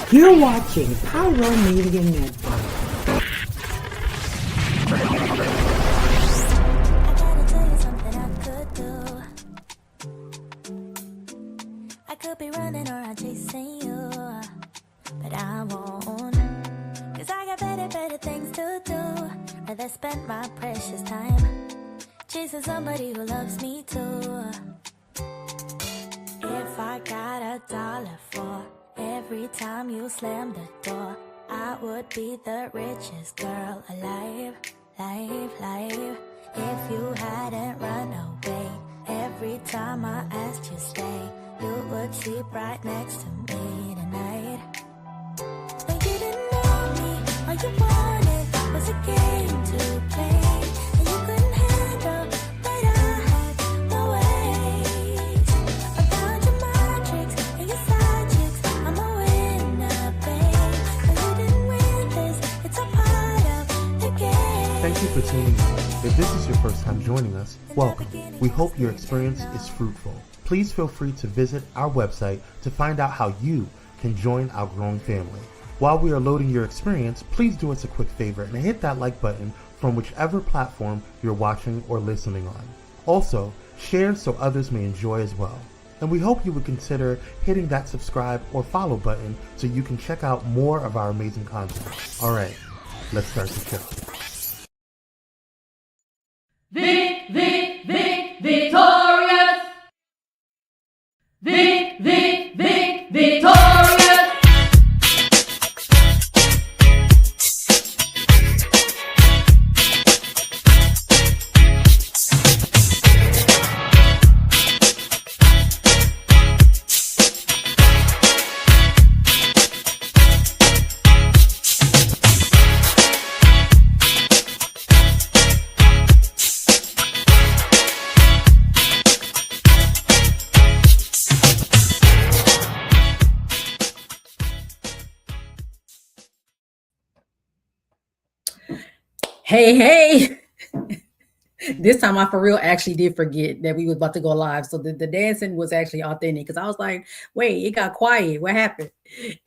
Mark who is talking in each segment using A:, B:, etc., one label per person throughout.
A: You're watching Pyro Media Network.
B: Could be running or I'm chasing you, but I won't, cause I got better things to do. Rather spend my precious time chasing somebody who loves me too. If I got $1 for every time you slam the door, I would be the richest girl alive. If you hadn't run away every time I asked you stay, you would sleep right next to me tonight. And you didn't know me, all you wanted was a game to play, and you couldn't handle that I had no ways. I found your magics and your side chicks, I'm a winner, babe. But you didn't win this, it's a part of the game.
C: Thank you for tuning in. If this is your first time joining us, welcome. We hope your experience is fruitful. Please feel free to visit our website to find out how you can join our growing family. While we are loading your experience, please do us a quick favor and hit that like button from whichever platform you're watching or listening on. Also, share so others may enjoy as well. And we hope you would consider hitting that subscribe or follow button so you can check out more of our amazing content. All right, let's start the show.
D: VICKtorious! VICKtorious!
E: Hey. This time I for real actually did forget that we was about to go live. So the dancing was actually authentic because I was like, wait, it got quiet. What happened?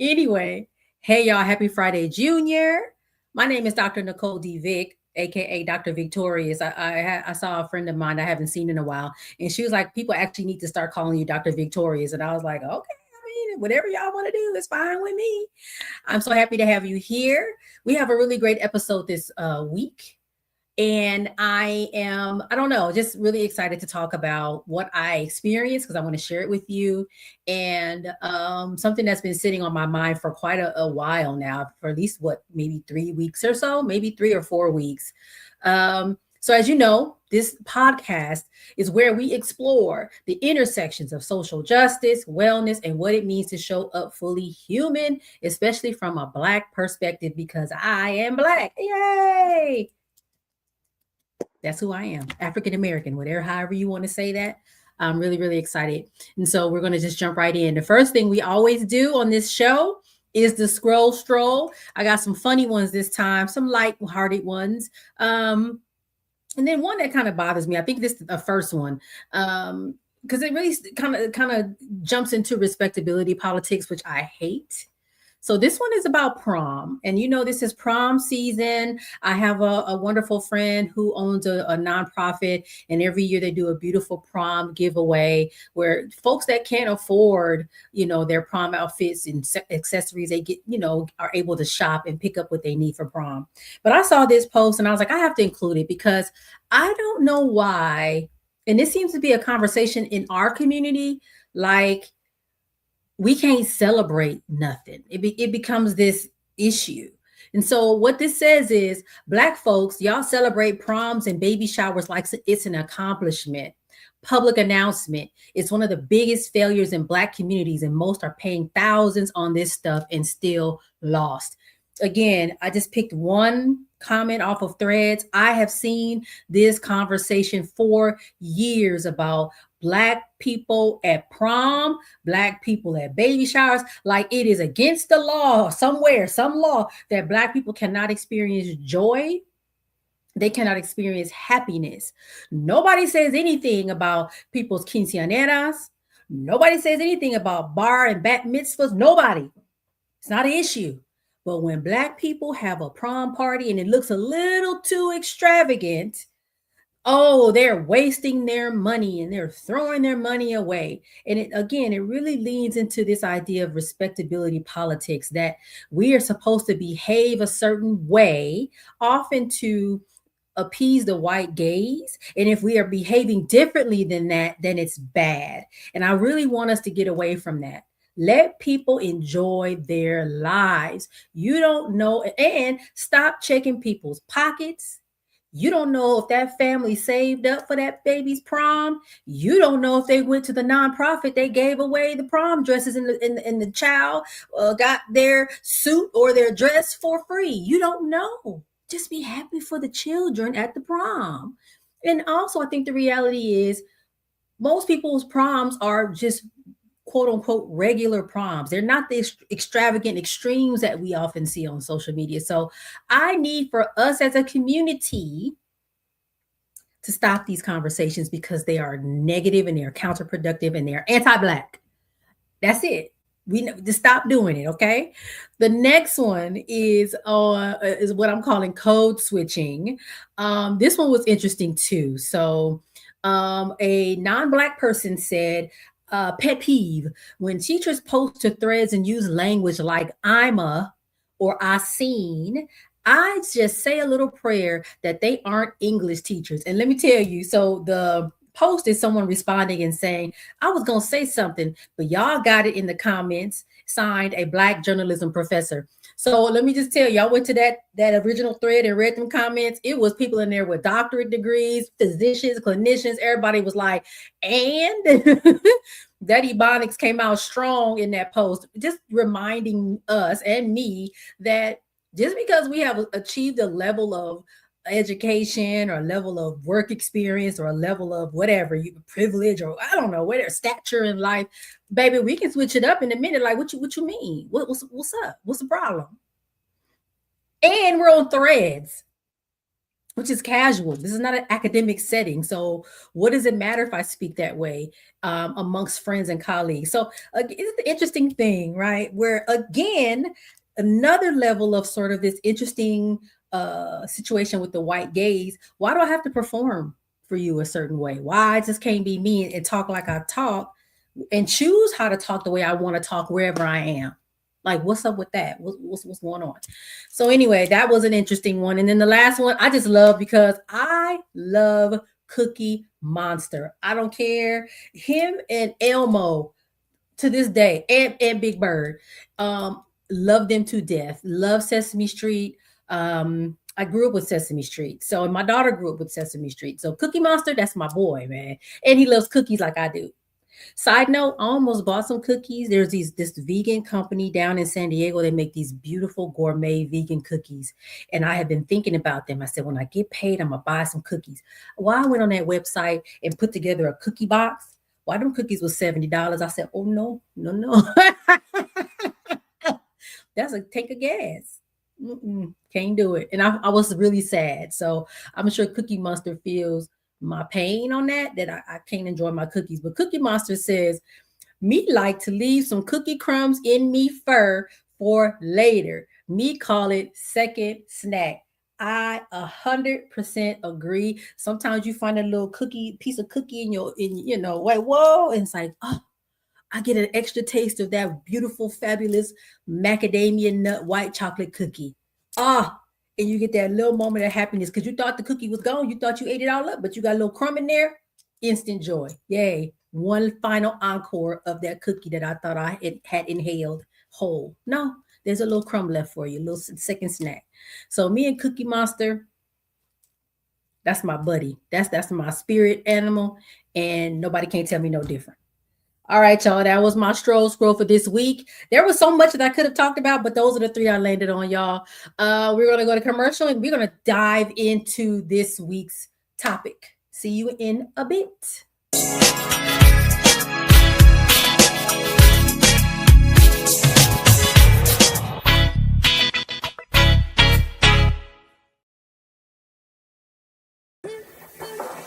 E: Anyway, hey y'all, happy Friday, Junior. My name is Dr. Nicole D. Vick, aka Dr. VICKtorious. I saw a friend of mine I haven't seen in a while, and she was like, people actually need to start calling you Dr. VICKtorious. And I was like, okay. Whatever y'all want to do is fine with me. I'm so happy to have you here. We have a really great episode this week. And I don't know, just really excited to talk about what I experienced because I want to share it with you. And something that's been sitting on my mind for quite a while now, for at least maybe 3 weeks or so, maybe 3 or 4 weeks. So as you know, this podcast is where we explore the intersections of social justice, wellness, and what it means to show up fully human, especially from a Black perspective, because I am Black. Yay! That's who I am, African American, however you want to say that. I'm really, really excited. And so we're going to just jump right in. The first thing we always do on this show is the scroll stroll. I got some funny ones this time, some light-hearted ones. And then one that kind of bothers me. I think this is the first one. Because it really kind of jumps into respectability politics, which I hate. So this one is about prom. And this is prom season. I have a wonderful friend who owns a nonprofit, and every year they do a beautiful prom giveaway where folks that can't afford, their prom outfits and accessories, they get, are able to shop and pick up what they need for prom. But I saw this post and I was like, I have to include it because I don't know why. And this seems to be a conversation in our community, like, we can't celebrate nothing. It becomes this issue. And so what this says is, Black folks, y'all celebrate proms and baby showers like it's an accomplishment. Public announcement. It's one of the biggest failures in Black communities, and most are paying thousands on this stuff and still lost. Again, I just picked one comment off of Threads. I have seen this conversation for years about Black people at prom, Black people at baby showers, like it is against the law somewhere, some law that Black people cannot experience joy. They cannot experience happiness. Nobody says anything about people's quinceañeras. Nobody says anything about bar and bat mitzvahs. Nobody. It's not an issue. But when Black people have a prom party and it looks a little too extravagant, oh, they're wasting their money and they're throwing their money away. And it really leans into this idea of respectability politics, that we are supposed to behave a certain way, often to appease the white gaze. And if we are behaving differently than that, then it's bad. And I really want us to get away from that. Let people enjoy their lives. You don't know, and stop checking people's pockets. You don't know if that family saved up for that baby's prom. You don't know if they went to the nonprofit. They gave away the prom dresses and the child got their suit or their dress for free. You don't know. Just be happy for the children at the prom. And also, I think the reality is most people's proms are just quote unquote regular proms. They're not the extravagant extremes that we often see on social media. So I need for us as a community to stop these conversations because they are negative and they're counterproductive and they're anti-Black. That's it. We know to stop doing it. Okay. The next one is what I'm calling code switching. This one was interesting too. So a non-Black person said, pet peeve, when teachers post to threads and use language like I'm a or I seen, I just say a little prayer that they aren't English teachers. And let me tell you, so the post is someone responding and saying, I was going to say something, but y'all got it in the comments, signed a Black journalism professor. So let me just tell you, I went to that original thread and read them comments. It was people in there with doctorate degrees, physicians, clinicians. Everybody was like, and that Ebonics came out strong in that post, just reminding us and me that just because we have achieved a level of education or a level of work experience or a level of whatever, privilege or I don't know, whatever stature in life, baby, we can switch it up in a minute. Like, what you mean? What's up? What's the problem? And we're on threads, which is casual. This is not an academic setting. So what does it matter if I speak that way amongst friends and colleagues? So it's the interesting thing, right? Where again, another level of sort of this interesting situation with the white gaze. Why do I have to perform for you a certain way? Why I just can't be me and talk like I talk and choose how to talk the way I want to talk wherever I am? Like, what's up with that? What's going on? So anyway, that was an interesting one. And then the last one I just love because I love Cookie Monster. I don't care. Him and Elmo to this day and Big Bird. Love them to death. Love Sesame Street. I grew up with Sesame Street. So, and my daughter grew up with Sesame Street. So Cookie Monster, that's my boy, man. And he loves cookies like I do. Side note, I almost bought some cookies. There's this vegan company down in San Diego. They make these beautiful gourmet vegan cookies. And I have been thinking about them. I said, when I get paid, I'm going to buy some cookies. Well, I went on that website and put together a cookie box. Why them cookies was $70? I said, oh, no. That's a tank of gas. Can't do it. And I was really sad. So I'm sure Cookie Monster feels my pain on that I can't enjoy my cookies. But Cookie Monster says, me like to leave some cookie crumbs in me fur for later. Me call it second snack. I 100% agree. Sometimes you find a little piece of cookie in whoa, and it's like, oh, I get an extra taste of that beautiful, fabulous macadamia nut white chocolate cookie. And you get that little moment of happiness because you thought the cookie was gone. You thought you ate it all up, but you got a little crumb in there. Instant joy. Yay. One final encore of that cookie that I thought I had inhaled whole. No, there's a little crumb left for you, a little second snack. So me and Cookie Monster, that's my buddy. That's my spirit animal, and nobody can't tell me no different. All right, y'all. That was my scroll for this week. There was so much that I could have talked about, but those are the three I landed on, y'all. We're going to go to commercial and we're going to dive into this week's topic. See you in a bit.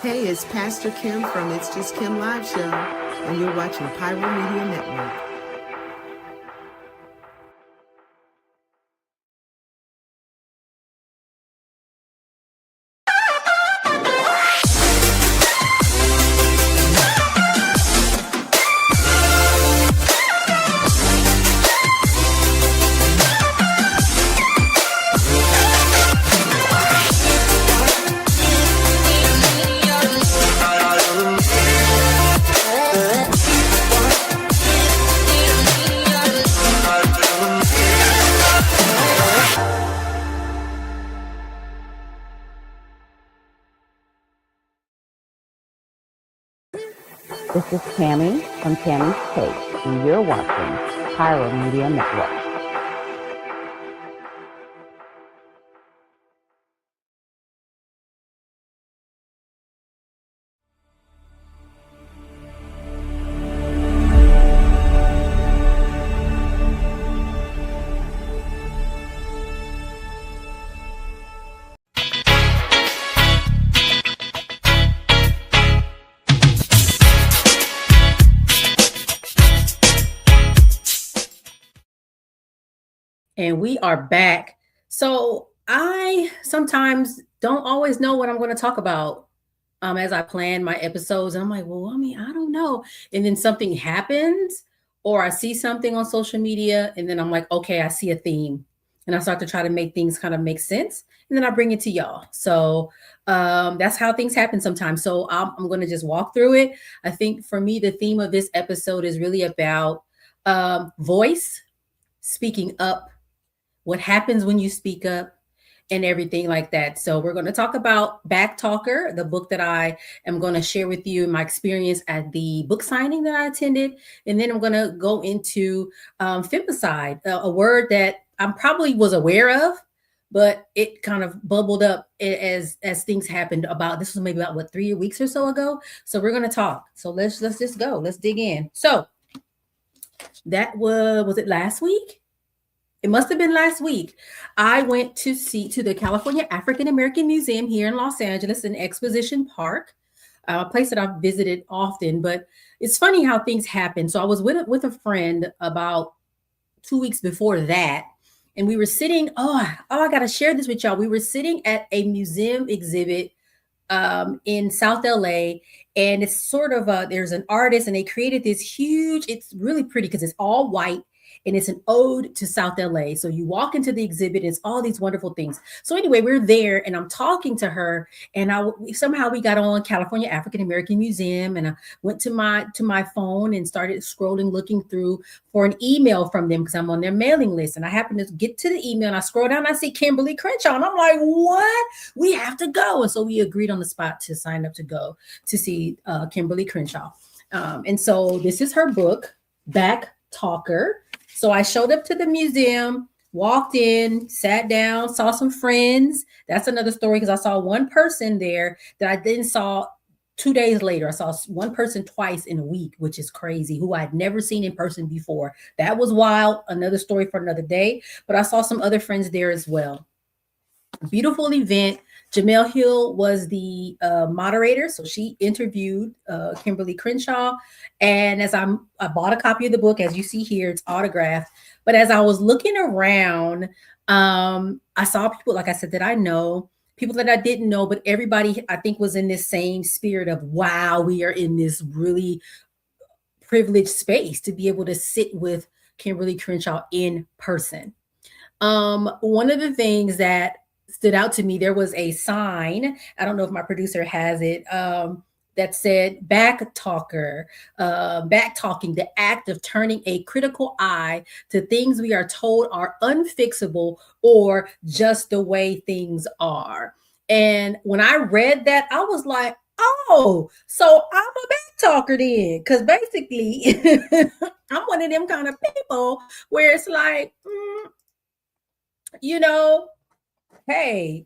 F: Hey, it's Pastor Kim from It's Just Kim Live Show, and you're watching Pyro Media Network.
G: This is Tammy from Tammy's Take, and you're watching Pyro Media Network.
E: And we are back. So I sometimes don't always know what I'm going to talk about as I plan my episodes. And I'm like, well, I don't know. And then something happens or I see something on social media and then I'm like, okay, I see a theme. And I start to try to make things kind of make sense. And then I bring it to y'all. So that's how things happen sometimes. So I'm going to just walk through it. I think for me, the theme of this episode is really about voice, speaking up, what happens when you speak up and everything like that. So we're going to talk about Backtalker, the book that I am going to share with you my experience at the book signing that I attended. And then I'm going to go into femicide, a word that I probably was aware of, but it kind of bubbled up as things happened about, this was maybe about what, 3 weeks or so ago. So we're going to talk. So let's just go. Let's dig in. So that was it last week? It must have been last week. I went to the California African American Museum here in Los Angeles in Exposition Park, a place that I've visited often, but it's funny how things happen. So I was with a friend about 2 weeks before that, and we were sitting, I got to share this with y'all. We were sitting at a museum exhibit in South LA, and it's sort of there's an artist and they created this huge, it's really pretty because it's all white. And it's an ode to South LA. So you walk into the exhibit, it's all these wonderful things. So anyway, we're there and I'm talking to her and somehow we got on California African American Museum and I went to my phone and started scrolling, looking through for an email from them because I'm on their mailing list. And I happened to get to the email and I scroll down and I see Kimberlé Crenshaw and I'm like, what? We have to go. And so we agreed on the spot to sign up to go to see Kimberlé Crenshaw. And so this is her book, Backtalker. So I showed up to the museum, walked in, sat down, saw some friends. That's another story because I saw one person there that I then saw 2 days later. I saw one person twice in a week, which is crazy, who I'd never seen in person before. That was wild. Another story for another day. But I saw some other friends there as well. Beautiful event. Jamel Hill was the moderator. So she interviewed Kimberlé Crenshaw. And as I bought a copy of the book, as you see here, it's autographed. But as I was looking around, I saw people, like I said, that I know, people that I didn't know, but everybody, I think, was in this same spirit of, wow, we are in this really privileged space to be able to sit with Kimberlé Crenshaw in person. One of the things that stood out to me, there was a sign, I don't know if my producer has it, that said Backtalker, backtalking, the act of turning a critical eye to things we are told are unfixable or just the way things are. And when I read that, I was like, oh, so I'm a backtalker then, because basically I'm one of them kind of people where it's like, hey,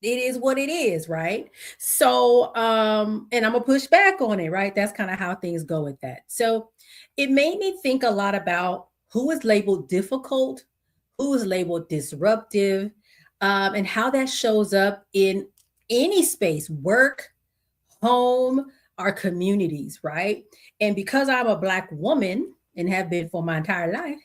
E: it is what it is, right? So, and I'm gonna push back on it, right? That's kind of how things go with that. So it made me think a lot about who is labeled difficult, who is labeled disruptive, and how that shows up in any space, work, home, our communities, right? And because I'm a Black woman and have been for my entire life,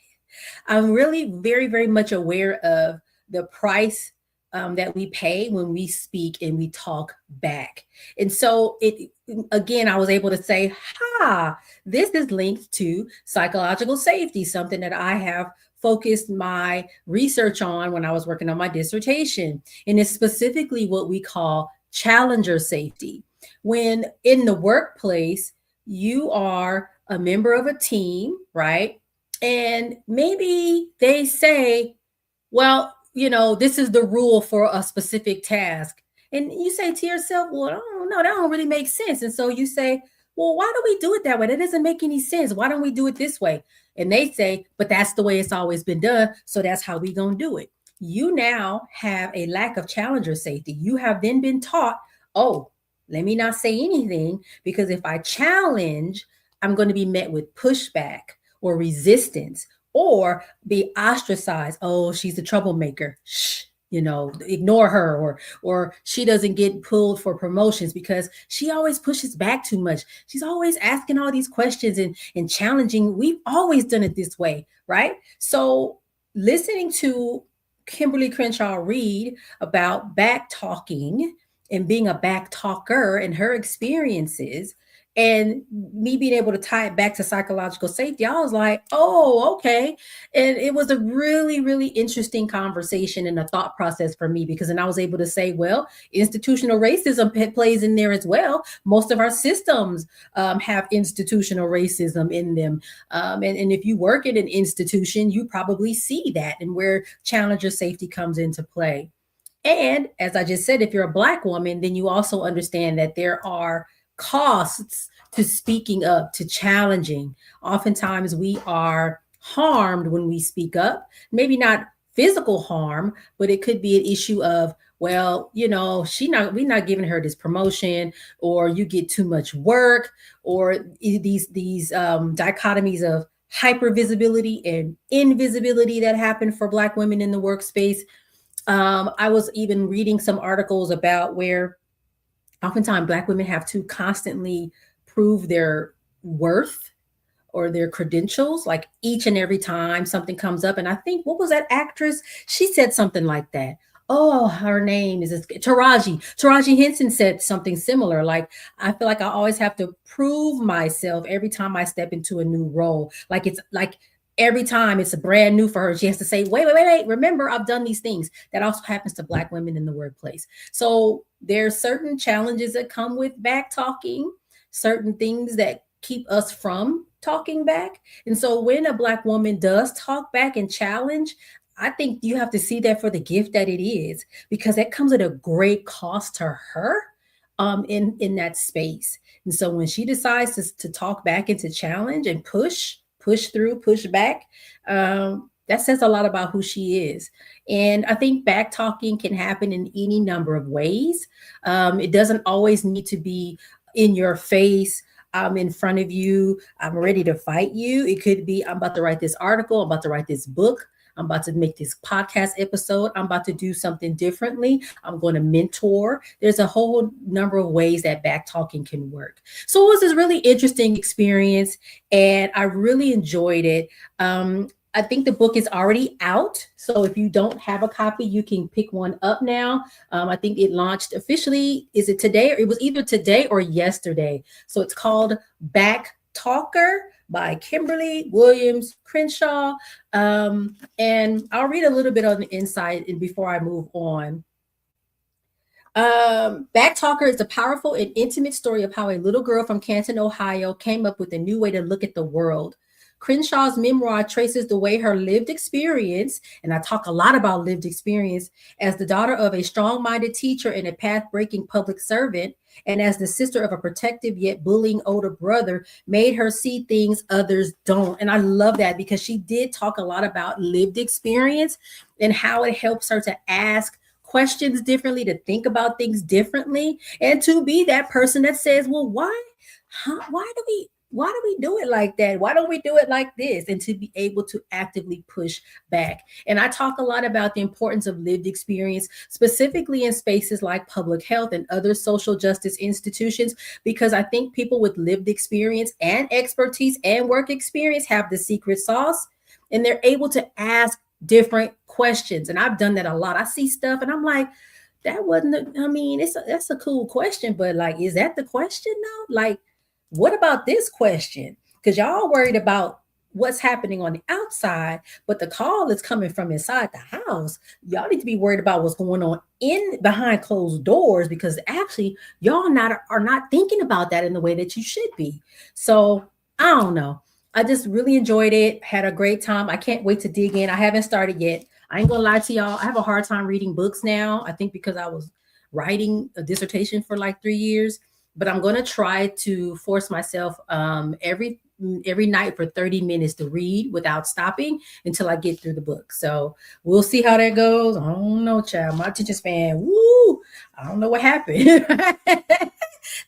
E: I'm really very, very much aware of the price that we pay when we speak and we talk back. And so again, I was able to say, this is linked to psychological safety, something that I have focused my research on when I was working on my dissertation. And it's specifically what we call challenger safety. When in the workplace, you are a member of a team, right? And maybe they say, well, this is the rule for a specific task. And you say to yourself, well, I don't know, that don't really make sense. And so you say, well, why do we do it that way? That doesn't make any sense. Why don't we do it this way? And they say, but that's the way it's always been done. So that's how we gonna do it. You now have a lack of challenger safety. You have then been taught, oh, let me not say anything, because if I challenge, I'm going to be met with pushback or resistance or be ostracized. Oh, she's a troublemaker. Shh, ignore her, or she doesn't get pulled for promotions because she always pushes back too much. She's always asking all these questions and challenging. We've always done it this way, right? So listening to Kimberlé Crenshaw read about back talking and being a back talker and her experiences, and me being able to tie it back to psychological safety, I was like, oh, okay. And it was a really, really interesting conversation and a thought process for me, because then I was able to say, well, institutional racism plays in there as well. Most of our systems have institutional racism in them. And if you work in an institution, you probably see that and where challenger safety comes into play. And as I just said, if you're a Black woman, then you also understand that there are costs to speaking up, to challenging. Oftentimes we are harmed when we speak up, maybe not physical harm, but it could be an issue of, well, we're not giving her this promotion, or you get too much work, or these dichotomies of hypervisibility and invisibility that happen for Black women in the workspace. I was even reading some articles about where oftentimes Black women have to constantly prove their worth or their credentials, like each and every time something comes up. And I think, what was that actress? She said something like that. Oh, her name is Taraji. Taraji Henson said something similar. Like, I feel like I always have to prove myself every time I step into a new role. Like, it's like every time it's a brand new for her. She has to say, wait, remember, I've done these things. That also happens to Black women in the workplace. So there's certain challenges that come with back talking, certain things that keep us from talking back. And so when a Black woman does talk back and challenge, I think you have to see that for the gift that it is, because that comes at a great cost to her in that space. And so when she decides to talk back and to challenge and push through, push back, that says a lot about who she is. And I think back talking can happen in any number of ways. It doesn't always need to be in your face. I'm in front of you, I'm ready to fight you. It could be, I'm about to write this article, I'm about to write this book, I'm about to make this podcast episode, I'm about to do something differently, I'm going to mentor. There's a whole number of ways that back talking can work. So it was this really interesting experience, and I really enjoyed it. I think the book is already out. So if you don't have a copy, you can pick one up now. I think it launched officially. Is it today? It was either today or yesterday. So it's called Backtalker by Kimberlé Crenshaw. And I'll read a little bit on the inside before I move on. Backtalker is a powerful and intimate story of how a little girl from Canton, Ohio came up with a new way to look at the world. Crenshaw's memoir traces the way her lived experience, and I talk a lot about lived experience, as the daughter of a strong-minded teacher and a path-breaking public servant, and as the sister of a protective yet bullying older brother, made her see things others don't. And I love that, because she did talk a lot about lived experience and how it helps her to ask questions differently, to think about things differently, and to be that person that says, well, why do we do it like that? Why don't we do it like this? And to be able to actively push back. And I talk a lot about the importance of lived experience, specifically in spaces like public health and other social justice institutions, because I think people with lived experience and expertise and work experience have the secret sauce, and they're able to ask different questions. And I've done that a lot. I see stuff and I'm like, that's a cool question, but like, is that the question though? Like, what about this question? Because y'all worried about what's happening on the outside, but the call is coming from inside the house. Y'all need to be worried about what's going on behind closed doors, because actually y'all are not thinking about that in the way that you should be. So I don't know. I just really enjoyed it. Had a great time. I can't wait to dig in. I haven't started yet. I ain't gonna lie to y'all. I have a hard time reading books now. I think because I was writing a dissertation for like 3 years. but I'm going to try to force myself every night for 30 minutes to read without stopping until I get through the book. So we'll see how that goes. I don't know, child. My attention span, woo! I don't know what happened.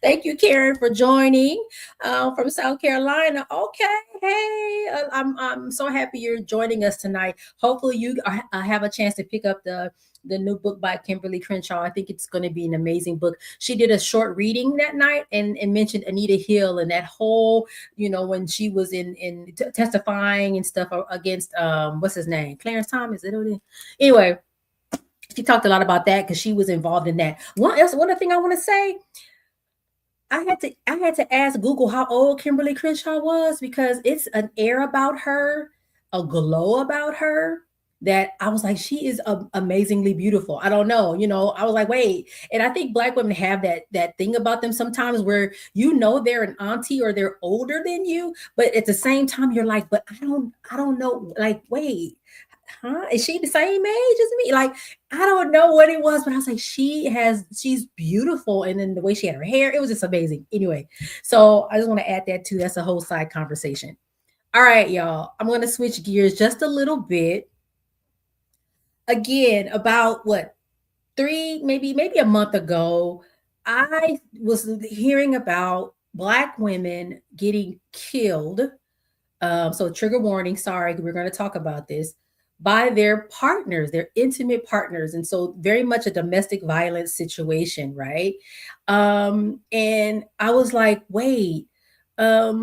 E: Thank you, Karen, for joining from South Carolina. Okay, hey, I'm so happy you're joining us tonight. Hopefully, you have a chance to pick up the new book by Kimberlé Crenshaw. I think it's going to be an amazing book. She did a short reading that night and mentioned Anita Hill and that whole, when she was in testifying and stuff against what's his name, Clarence Thomas. Anyway, she talked a lot about that because she was involved in that. One other thing I want to say. I had to ask Google how old Kimberlé Crenshaw was because it's an air about her, a glow about her that I was like, she is amazingly beautiful. I don't know, I was like, wait. And I think Black women have that thing about them sometimes where they're an auntie or they're older than you, but at the same time you're like, but I don't know, like, wait. Huh? Is she the same age as me? Like, I don't know what it was, but I was like, she's beautiful. And then the way she had her hair, it was just amazing. Anyway, so I just want to add that too. That's a whole side conversation. All right, y'all. I'm going to switch gears just a little bit. Again, about maybe a month ago, I was hearing about Black women getting killed. So trigger warning, sorry, we're going to talk about this, by their partners, their intimate partners. And so very much a domestic violence situation, right? And I was like, wait, I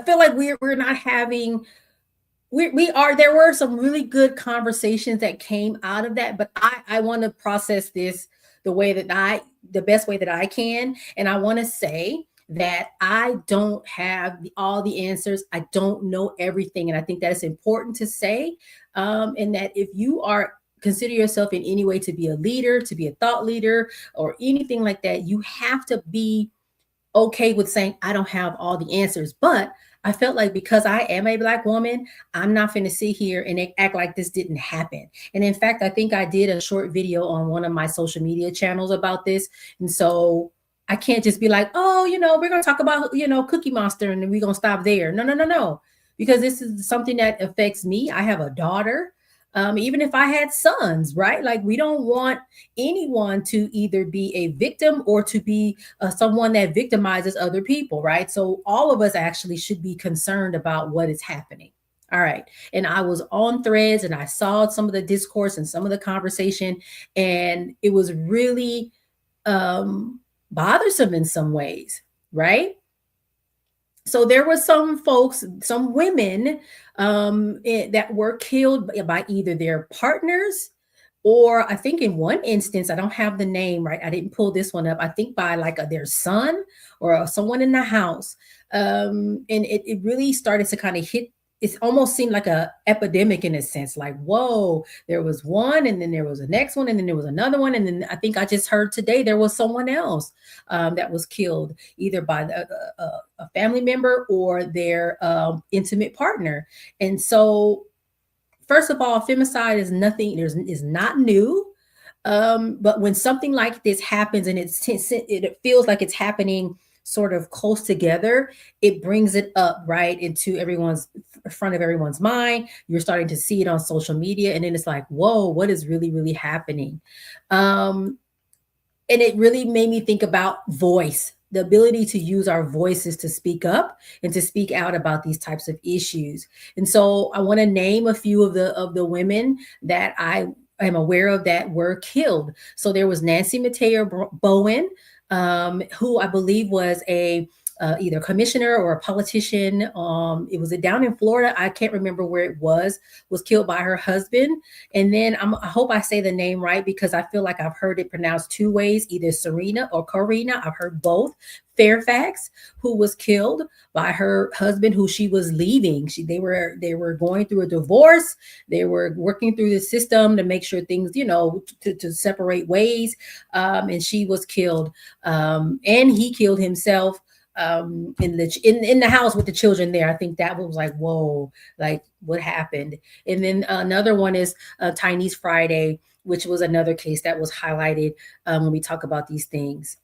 E: feel like we're not having, there were some really good conversations that came out of that, but I want to process this the best way that I can. And I want to say that I don't have all the answers. I don't know everything. And I think that is important to say. And that if you consider yourself in any way to be a leader, to be a thought leader, or anything like that, you have to be okay with saying, I don't have all the answers. But I felt like because I am a Black woman, I'm not going to sit here and act like this didn't happen. And in fact, I think I did a short video on one of my social media channels about this. And so I can't just be like, oh, we're going to talk about, Cookie Monster and then we're going to stop there. No. Because this is something that affects me. I have a daughter. Even if I had sons, right? Like, we don't want anyone to either be a victim or to be someone that victimizes other people, right? So all of us actually should be concerned about what is happening. All right. And I was on Threads and I saw some of the discourse and some of the conversation, and it was really bothersome in some ways, right? So there were some folks, some women that were killed by either their partners, or I think in one instance, I don't have the name right, I didn't pull this one up, I think by like their son or someone in the house. And it really started to kind of hit. It almost seemed like a epidemic in a sense, like, whoa, there was one, and then there was the next one, and then there was another one. And then I think I just heard today there was someone else that was killed either by a family member or their intimate partner. And so, first of all, femicide is not new. But when something like this happens and it feels like it's happening sort of close together, it brings it up right into front of everyone's mind. You're starting to see it on social media, and then it's like, whoa, what is really, really happening? And it really made me think about voice, the ability to use our voices to speak up and to speak out about these types of issues. And so I want to name a few of the women that I am aware of that were killed. So there was Nancy Mateo Bowen, who I believe was either commissioner or a politician. It was down in Florida. I can't remember where it was killed by her husband. And then I hope I say the name right, because I feel like I've heard it pronounced two ways, either Serena or Karina. I've heard both. Fairfax, who was killed by her husband, who she was leaving. They were going through a divorce. They were working through the system to make sure things, to separate ways. And she was killed. And he killed himself. in the house with the children there. I think that was like, whoa, like what happened? And then another one is Chinese Friday, which was another case that was highlighted when we talk about these things.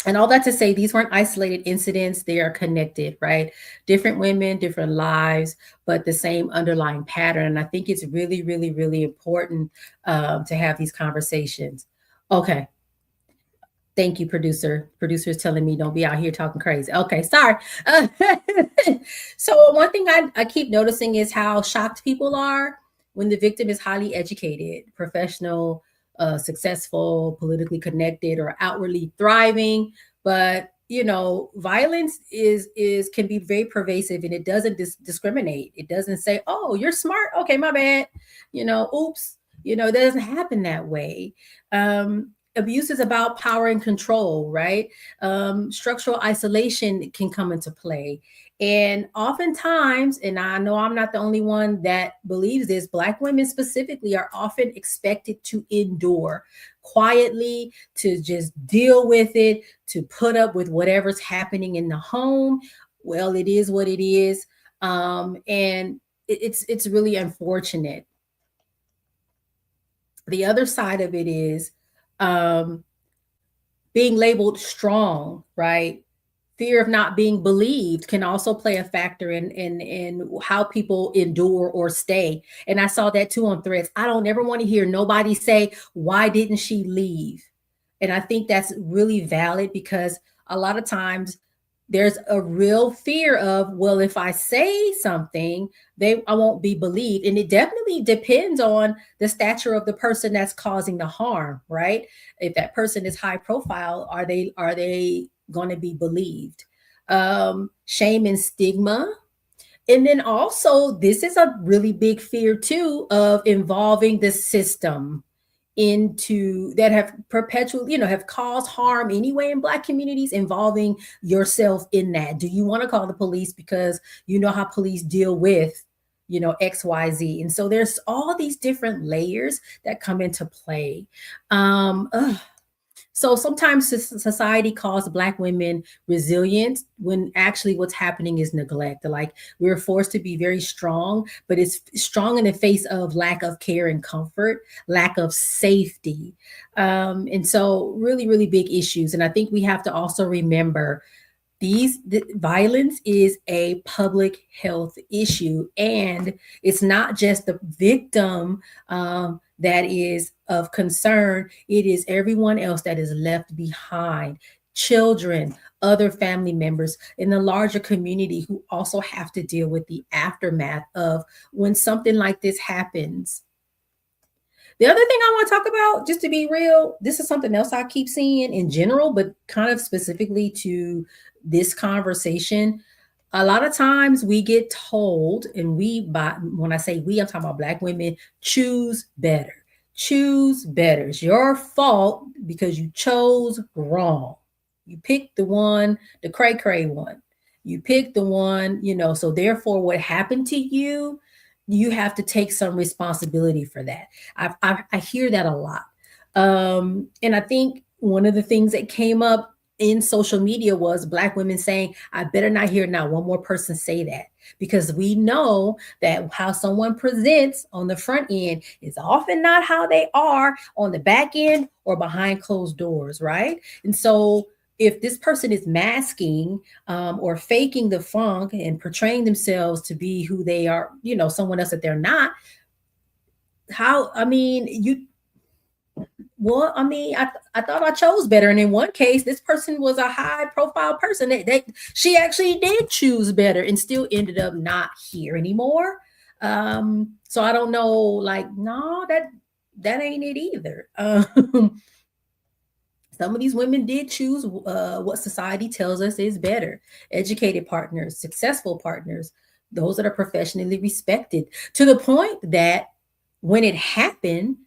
E: And all that to say, these weren't isolated incidents. They are connected, right? Different women, different lives, but the same underlying pattern. And I think it's really, really, really important to have these conversations. Okay. Thank you, producer. Producer is telling me don't be out here talking crazy. Okay, sorry. So one thing I keep noticing is how shocked people are when the victim is highly educated, professional, successful, politically connected, or outwardly thriving. But violence can be very pervasive, and it doesn't discriminate. It doesn't say, "Oh, you're smart. Okay, my bad." Oops. It doesn't happen that way. Abuse is about power and control, right? Structural isolation can come into play. And oftentimes, and I know I'm not the only one that believes this, Black women specifically are often expected to endure quietly, to just deal with it, to put up with whatever's happening in the home. Well, it is what it is. And it's really unfortunate. The other side of it is being labeled strong, right? Fear of not being believed can also play a factor in how people endure or stay. And I saw that too on Threads. I don't ever want to hear nobody say, "Why didn't she leave?" And I think that's really valid, because a lot of times there's a real fear of, well, if I say something, I won't be believed. And it definitely depends on the stature of the person that's causing the harm, right? If that person is high profile, are they going to be believed? Shame and stigma. And then also, this is a really big fear too, of involving the system that have perpetually, have caused harm anyway in Black communities, involving yourself in that. Do you want to call the police because you know how police deal with, XYZ? And so there's all these different layers that come into play. So sometimes society calls Black women resilient when actually what's happening is neglect. Like, we're forced to be very strong, but it's strong in the face of lack of care and comfort, lack of safety. And so really, really big issues. And I think we have to also remember the violence is a public health issue, and it's not just the victim that is of concern. It is everyone else that is left behind, children, other family members in the larger community, who also have to deal with the aftermath of when something like this happens. The other thing I want to talk about, just to be real, this is something else I keep seeing in general, but kind of specifically to this conversation. A lot of times we get told, and when I say we, I'm talking about Black women, choose better. Choose better. It's your fault because you chose wrong. You picked the cray one. You picked the one, so therefore what happened to you, you have to take some responsibility for that. I hear that a lot. And I think one of the things that came up in social media was Black women saying, "I better not hear not one more person say that," because we know that how someone presents on the front end is often not how they are on the back end or behind closed doors, right? And so if this person is masking or faking the funk and portraying themselves to be who they are, someone else that they're not, I thought I chose better. And in one case, this person was a high profile person. She actually did choose better and still ended up not here anymore. So I don't know, no, that ain't it either. Some of these women did choose what society tells us is better. Educated partners, successful partners, those that are professionally respected, to the point that when it happened,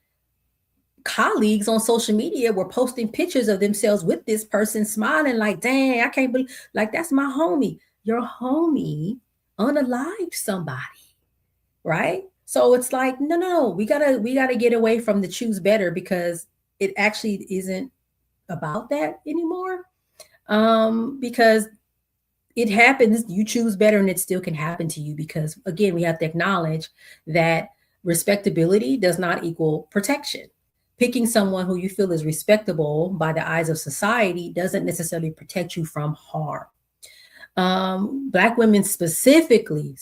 E: colleagues on social media were posting pictures of themselves with this person, smiling like, "Dang, I can't believe, that's my homie." Your homie unalived somebody, right? So it's like, no, we gotta get away from the choose better, because it actually isn't about that anymore. because it happens, you choose better and it still can happen to you, because again, we have to acknowledge that respectability does not equal protection. Picking someone who you feel is respectable by the eyes of society doesn't necessarily protect you from harm. Black women specifically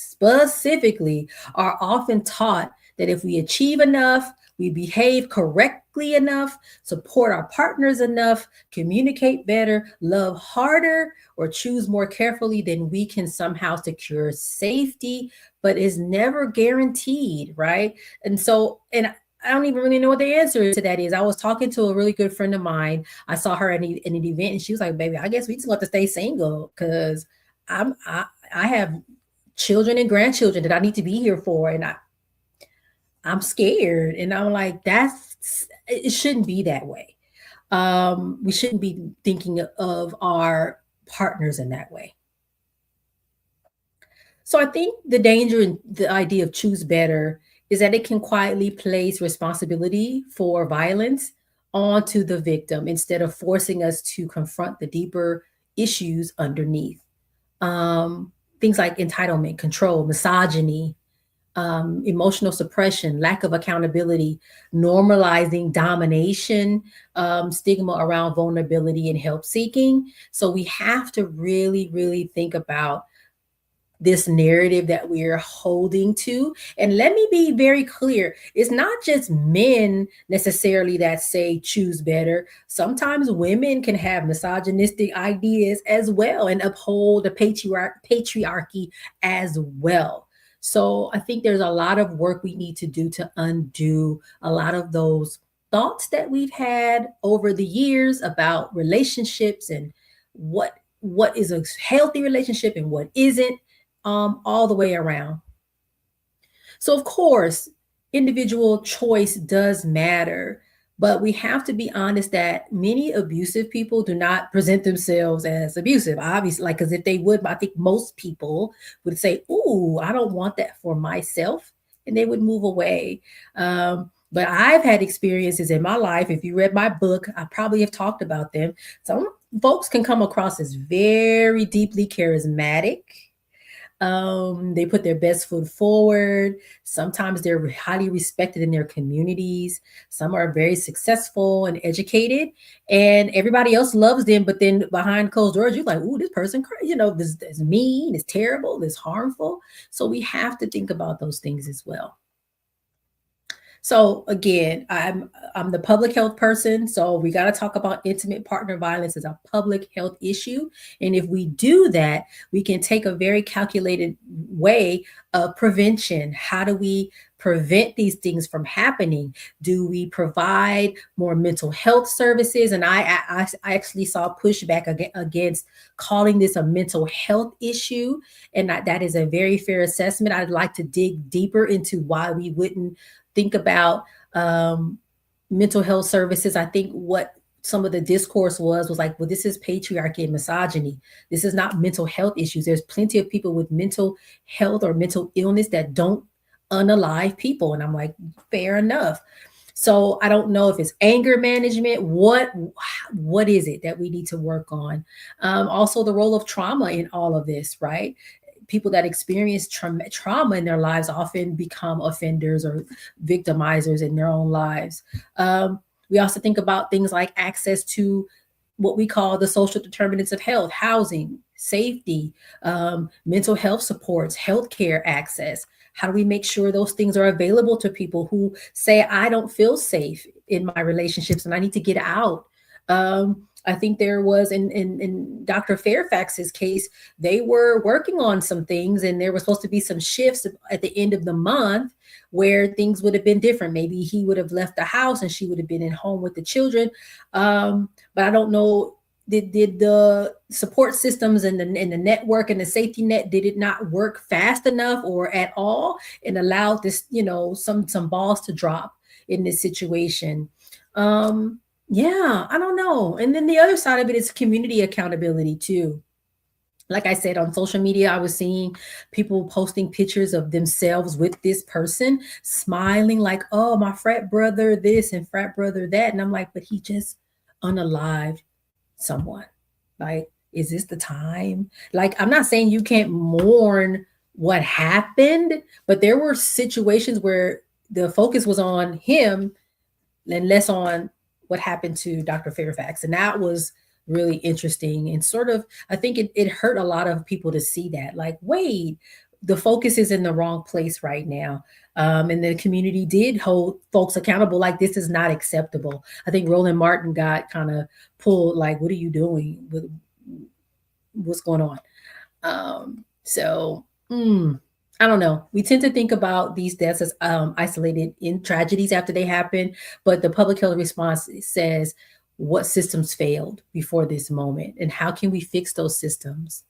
E: are often taught that if we achieve enough, we behave correctly enough, support our partners enough, communicate better, love harder, or choose more carefully, then we can somehow secure safety, but is never guaranteed, right? And I don't even really know what the answer to that is. I was talking to a really good friend of mine. I saw her in an event and she was like, baby, I guess we just want to stay single because I have children and grandchildren that I need to be here for. And I'm scared. And I'm like, it shouldn't be that way. We shouldn't be thinking of our partners in that way. So I think the danger in the idea of choose better is that it can quietly place responsibility for violence onto the victim instead of forcing us to confront the deeper issues underneath. Things like entitlement, control, misogyny, emotional suppression, lack of accountability, normalizing domination, stigma around vulnerability and help seeking. So we have to really, really think about this narrative that we're holding to. And let me be very clear. It's not just men necessarily that say choose better. Sometimes women can have misogynistic ideas as well and uphold the patriarchy as well. So I think there's a lot of work we need to do to undo a lot of those thoughts that we've had over the years about relationships and what is a healthy relationship and what isn't. All the way around. So of course, individual choice does matter, but we have to be honest that many abusive people do not present themselves as abusive. Obviously, like, because if they would, I think most people would say, "Ooh, I don't want that for myself," and they would move away. But I've had experiences in my life. If you read my book, I probably have talked about them. Some folks can come across as very deeply charismatic. They put their best foot forward. Sometimes they're highly respected in their communities. Some are very successful and educated, and everybody else loves them. But then behind closed doors, you're like, "Ooh, this person, this is mean, it's terrible, it's harmful." So we have to think about those things as well. So again, I'm the public health person. So we got to talk about intimate partner violence as a public health issue. And if we do that, we can take a very calculated way of prevention. How do we prevent these things from happening? Do we provide more mental health services? And I actually saw pushback against calling this a mental health issue. And that is a very fair assessment. I'd like to dig deeper into why we wouldn't think about mental health services. I think what some of the discourse was like, well, this is patriarchy and misogyny. This is not mental health issues. There's plenty of people with mental health or mental illness that don't unalive people. And I'm like, fair enough. So I don't know if it's anger management. What is it that we need to work on? Also the role of trauma in all of this, right? People that experience trauma in their lives often become offenders or victimizers in their own lives. We also think about things like access to what we call the social determinants of health, housing, safety, mental health supports, healthcare access. How do we make sure those things are available to people who say, I don't feel safe in my relationships and I need to get out? I think there was in Dr. Fairfax's case, they were working on some things and there was supposed to be some shifts at the end of the month where things would have been different. Maybe he would have left the house and she would have been at home with the children. But I don't know, did the support systems and the network and the safety net, did it not work fast enough or at all and allowed this, some balls to drop in this situation? Yeah, I don't know. And then the other side of it is community accountability too. Like I said, on social media, I was seeing people posting pictures of themselves with this person, smiling like, oh, my frat brother this and frat brother that. And I'm like, but he just unalived someone. Like, Is this the time? Like, I'm not saying you can't mourn what happened, but there were situations where the focus was on him and less on what happened to Dr. Fairfax. And that was really interesting. And sort of, I think it hurt a lot of people to see that. Like, wait, the focus is in the wrong place right now. And the community did hold folks accountable. Like, this is not acceptable. I think Roland Martin got kind of pulled, like, what are you doing? What's going on? I don't know. We tend to think about these deaths as isolated in tragedies after they happen, but the public health response says what systems failed before this moment and how can we fix those systems?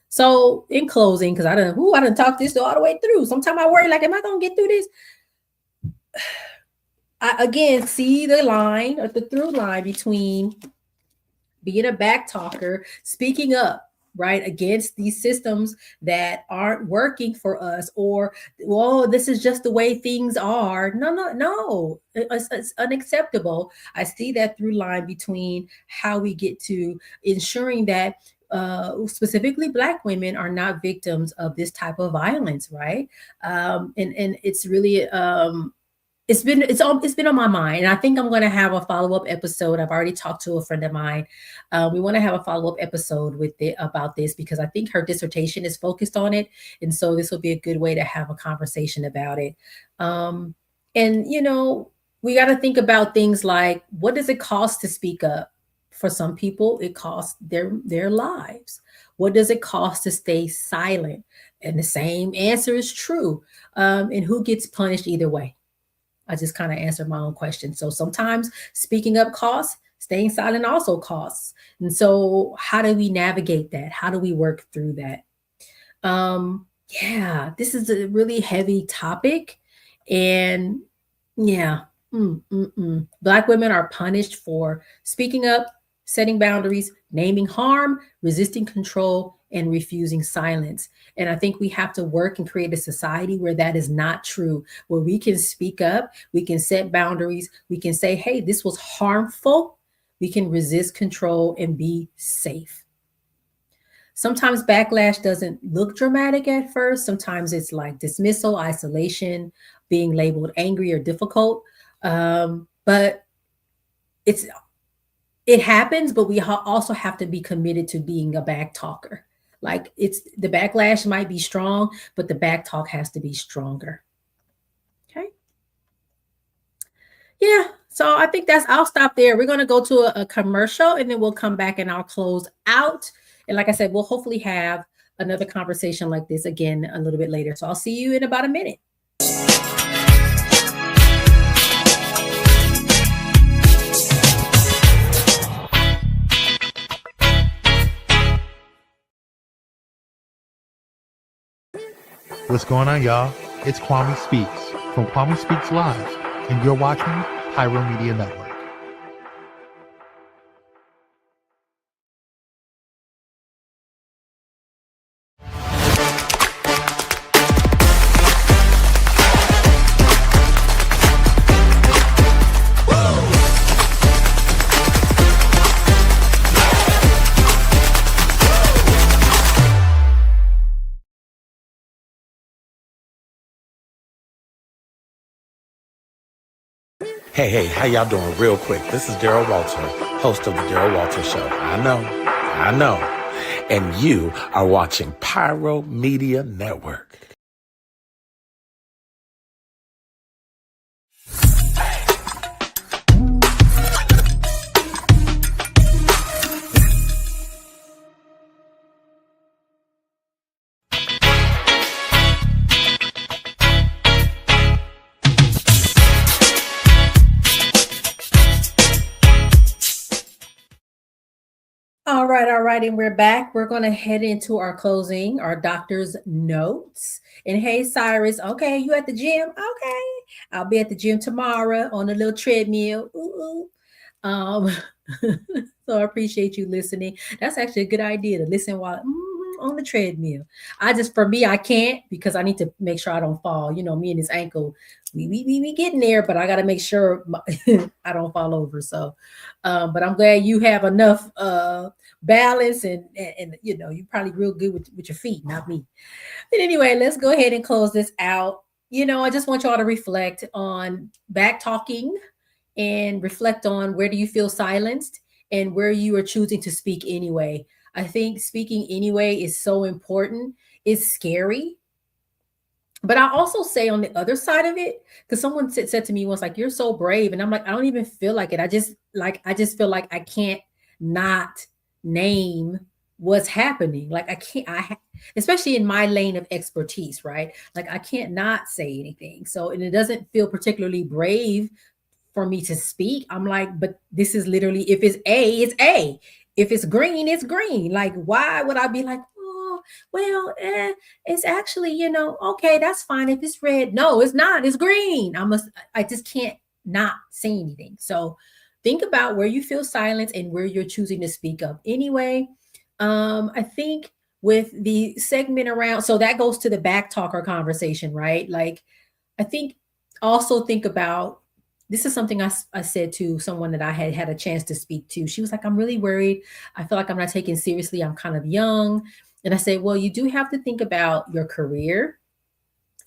E: So in closing, because I didn't talk this all the way through. Sometimes I worry, like, am I going to get through this? I again see the line or the through line between being a back talker, speaking up, right, against these systems that aren't working for us, or, well, this is just the way things are. No. It's unacceptable. I see that through line between how we get to ensuring that specifically Black women are not victims of this type of violence, right? And it's really it's been on my mind, and I think I'm going to have a follow-up episode. I've already talked to a friend of mine. We want to have a follow-up episode with it about this because I think her dissertation is focused on it, and so this will be a good way to have a conversation about it. And we got to think about things like, what does it cost to speak up? For some people, it costs their lives. What does it cost to stay silent? And the same answer is true. And who gets punished either way? I just kind of answered my own question. So sometimes speaking up costs, staying silent also costs. And so how do we navigate that? How do we work through that? This is a really heavy topic. And Black women are punished for speaking up, setting boundaries, naming harm, resisting control, and refusing silence. And I think we have to work and create a society where that is not true, where we can speak up, we can set boundaries, we can say, hey, this was harmful. We can resist control and be safe. Sometimes backlash doesn't look dramatic at first. Sometimes it's like dismissal, isolation, being labeled angry or difficult. But it happens, but we also have to be committed to being a back talker. Like, the backlash might be strong, but the back talk has to be stronger. Okay. Yeah. So I think I'll stop there. We're going to go to a commercial and then we'll come back and I'll close out. And like I said, we'll hopefully have another conversation like this again a little bit later. So I'll see you in about a minute.
C: What's going on, y'all? It's Kwame Speaks from Kwame Speaks Live, and you're watching Pyro Media Network.
H: Hey, how y'all doing? Real quick, this is Daryl Walter, host of the Daryl Walter Show. I know. And you are watching Pyro Media Network.
E: All right. And we're back. We're going to head into our closing, our doctor's notes. And hey, Cyrus, okay, you at the gym? Okay. I'll be at the gym tomorrow on a little treadmill. Ooh. So I appreciate you listening. That's actually a good idea to listen while on the treadmill. For me, I can't, because I need to make sure I don't fall. You know, me and this ankle, we getting there, but I got to make sure I don't fall over. So, but I'm glad you have enough balance and you know, you're probably real good with your feet, not me. But anyway, let's go ahead and close this out. You know, I just want y'all to reflect on back talking and reflect on, where do you feel silenced and where you are choosing to speak anyway. I think speaking anyway is so important. It's scary. But I also say on the other side of it, because someone said to me once, like, you're so brave. And I'm like, I don't even feel like it. I just feel like I can't not name what's happening. Like especially in my lane of expertise, right? Like I can't not say anything. So, and it doesn't feel particularly brave for me to speak. I'm like, but this is literally, if it's A, it's A. If it's green, it's green. Like, why would I be like, oh, well, it's actually, you know, okay, that's fine. If it's red, no, it's not, it's green. I just can't not say anything. So think about where you feel silence and where you're choosing to speak up anyway. I think with the segment around, so that goes to the backtalker conversation, right? Like, I think also think about, this is something I said to someone that I had a chance to speak to. She was like, I'm really worried. I feel like I'm not taken seriously. I'm kind of young. And I said, well, you do have to think about your career.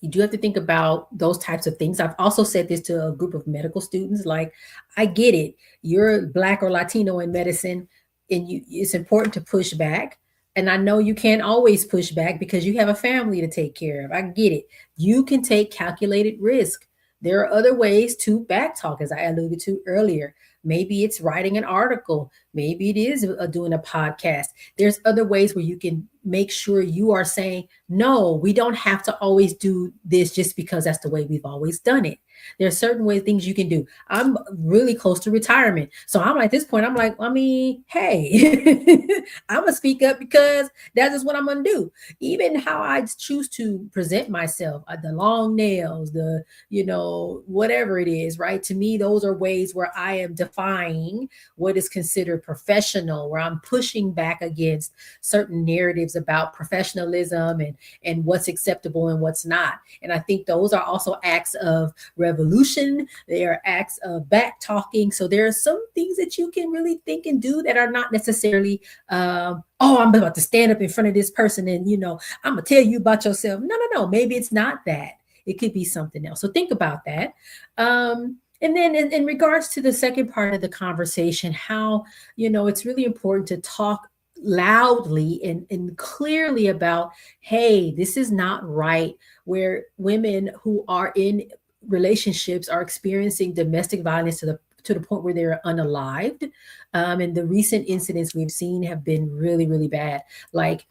E: You do have to think about those types of things. I've also said this to a group of medical students. Like, I get it. You're Black or Latino in medicine, and it's important to push back. And I know you can't always push back because you have a family to take care of. I get it. You can take calculated risk. There are other ways to backtalk, as I alluded to earlier. Maybe it's writing an article. Maybe it is doing a podcast. There's other ways where you can make sure you are saying, no, we don't have to always do this just because that's the way we've always done it. There are certain ways, things you can do. I'm really close to retirement. So I'm at this point, I'm like, I mean, hey, I'm going to speak up because that's just what I'm going to do. Even how I choose to present myself, the long nails, the, you know, whatever it is, right? To me, those are ways where I am defying what is considered professional, where I'm pushing back against certain narratives about professionalism and what's acceptable and what's not. And I think those are also acts of revolution. They are acts of back talking. So there are some things that you can really think and do that are not necessarily, oh, I'm about to stand up in front of this person and, you know, I'm going to tell you about yourself. No. Maybe it's not that. It could be something else. So think about that. And then in regards to the second part of the conversation, how, you know, it's really important to talk loudly and clearly about, hey, this is not right, where women who are in relationships are experiencing domestic violence to the point where they're unalived. And the recent incidents we've seen have been really, really bad. Like,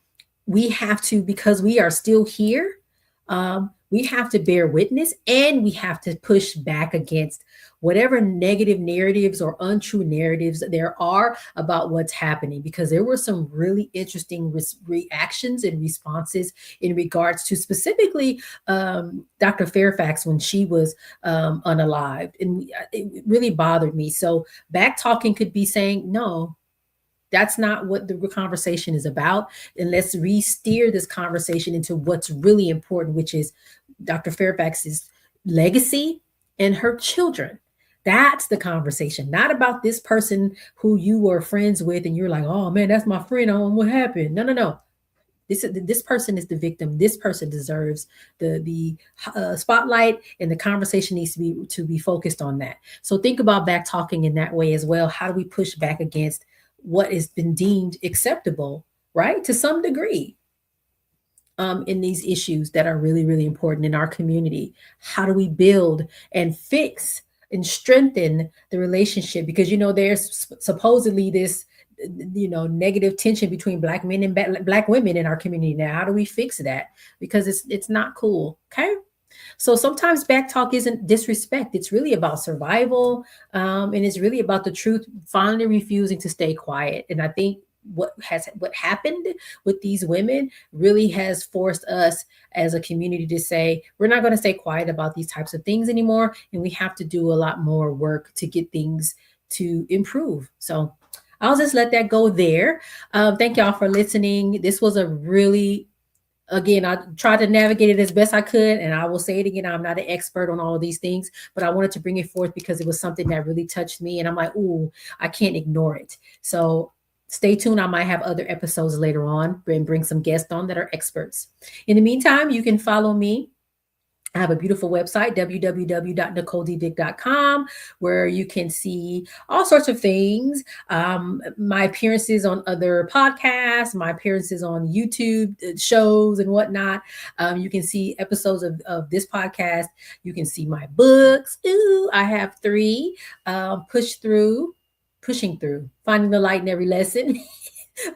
E: we have to, because we are still here, we have to bear witness, and we have to push back against whatever negative narratives or untrue narratives there are about what's happening, because there were some really interesting reactions and responses in regards to specifically Dr. Fairfax when she was unalived. And it really bothered me. So back talking could be saying, no, that's not what the conversation is about. And let's re-steer this conversation into what's really important, which is Dr. Fairfax's legacy and her children. That's the conversation, not about this person who you were friends with and you're like, oh man, that's my friend. Oh, what happened? No. This person is the victim. This person deserves the spotlight, and the conversation needs to be focused on that. So think about back talking in that way as well. How do we push back against what has been deemed acceptable, right? To some degree, in these issues that are really, really important in our community. How do we build and fix and strengthen the relationship? Because, you know, there's supposedly this, you know, negative tension between Black men and Black women in our community now. How do we fix that? Because it's not cool. Okay. So sometimes back talk isn't disrespect. It's really about survival. And it's really about the truth finally refusing to stay quiet. And I think what happened with these women really has forced us as a community to say, we're not going to stay quiet about these types of things anymore. And we have to do a lot more work to get things to improve. So I'll just let that go there. Thank y'all for listening. This was a really, again, I tried to navigate it as best I could, and I will say it again, I'm not an expert on all of these things, but I wanted to bring it forth because it was something that really touched me, and I'm like, ooh, I can't ignore it. So stay tuned. I might have other episodes later on and bring some guests on that are experts. In the meantime, you can follow me. I have a beautiful website, www.NicoleDvick.com, where you can see all sorts of things. My appearances on other podcasts, my appearances on YouTube shows and whatnot. You can see episodes of this podcast. You can see my books. Ooh, I have 3. Pushing through, finding the light in every lesson.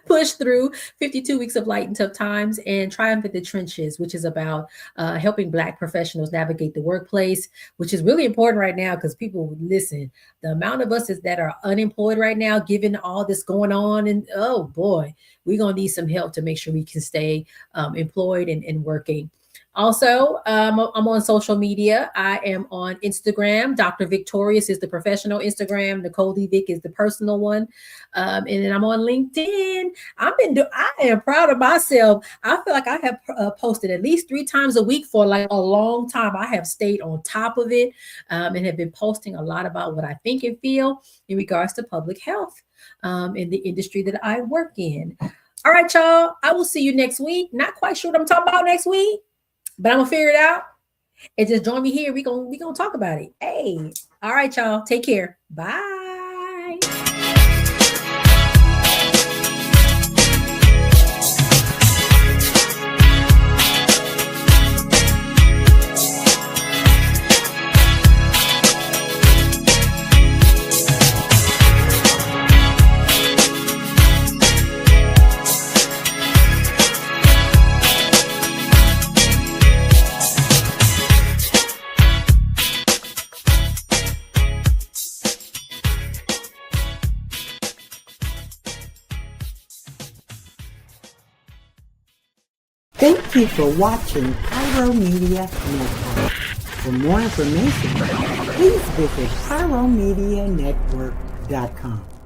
E: Push through 52 weeks of light and tough times, and Triumph in the Trenches, which is about helping Black professionals navigate the workplace, which is really important right now because people listen. The amount of us that are unemployed right now, given all this going on, and oh boy, we're gonna need some help to make sure we can stay employed and working. Also, I'm on social media. I am on Instagram. Dr. VICKtorious is the professional Instagram. Nicole D. Vick is the personal one. And then I'm on LinkedIn. I am proud of myself. I feel like I have posted at least 3 times a week for like a long time. I have stayed on top of it and have been posting a lot about what I think and feel in regards to public health in the industry that I work in. All right, y'all. I will see you next week. Not quite sure what I'm talking about next week, but I'm gonna figure it out. And just join me here. We gonna talk about it. Hey, all right, y'all. Take care. Bye.
A: Thank you for watching Pyro Media Network. For more information, please visit pyromedianetwork.com.